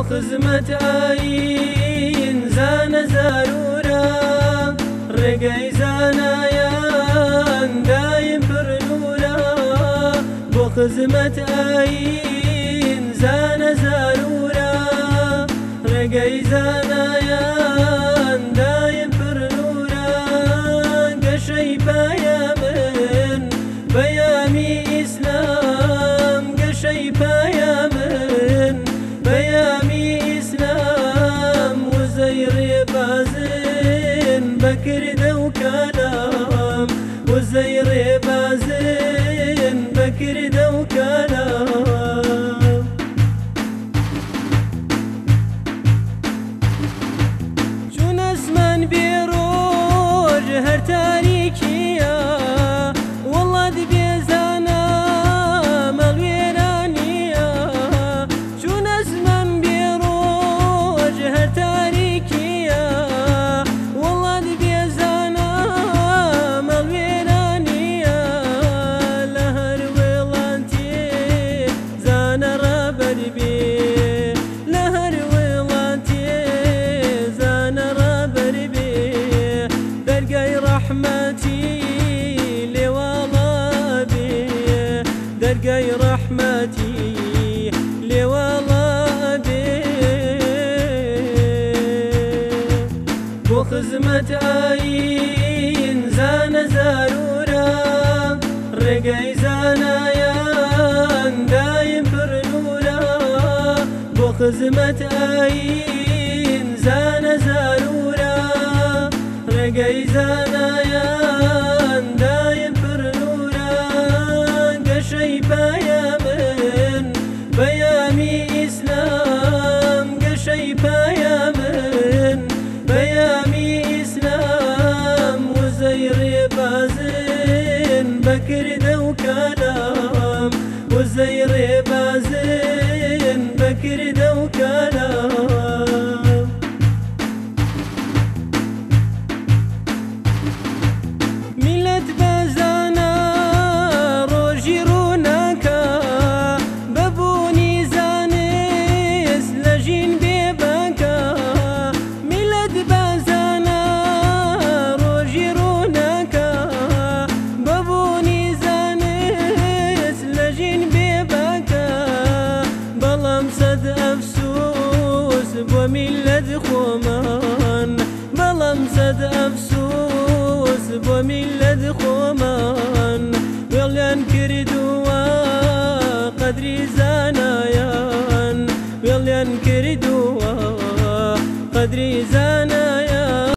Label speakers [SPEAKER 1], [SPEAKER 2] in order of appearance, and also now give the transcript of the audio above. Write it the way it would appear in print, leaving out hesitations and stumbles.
[SPEAKER 1] خزمەت ئاین زانە زارورە ڕێگەی زانایان دایم پڕنورە بۆ خزمەت ئاین زانە زارورە ڕێگەی زانایان دایم پڕنورە گەشەی پایە من بەیامی ئیسلام گەشەی پایە من بەیامی ئیسلام وزەی ڕێبازن بەکردە و کەلام وزەی ڕێبازن بەکردە و کەلام چون ئەسمان بێڕۆژ هەر تاریکیە وەڵات بێزانە مەڵوێرانیە چون ئەسمان بێڕۆژ هەر تاریکیە وەڵات بێزانە مەڵوێرانیە لە هەر وێڵانتێ زانە ڕابەر بێ لە هەر وێڵانتێ زانە ڕابەر بێ دەرگای ڕەحمەتی لێواڵە بێ دەرگای ڕەحمەتی لێواڵە بێ بۆ خزمەت ئاین زانە زارورە ڕێگەی زانایان دایم پڕنورە بۆ خزمەت ئاین زانە زارورە ڕێگەی زانایان دایم پڕنورە گەشەی پایە من بەیامی ئیسلام گەشەی پایە من بەیامی ئیسلام وزەی ڕێبازن بەکردە و کەلام وزەی ڕێبازن بەکردە و کەلام میلەت بەزانە ڕۆژی ڕووناکە بەبوونی زانست لە ژین بێبەکە میلەت بەزانە ڕۆژی ڕووناکە بەبوونی زانست لە ژین بێبەکە بەڵام سەد ئەفسوس بۆ میلەت خۆمان بەڵام سەد ئەفسوس بۆ میلەت خۆمان وێڵیان کردووە قەدری زانایان وێڵیان کردووە قەدری زانایان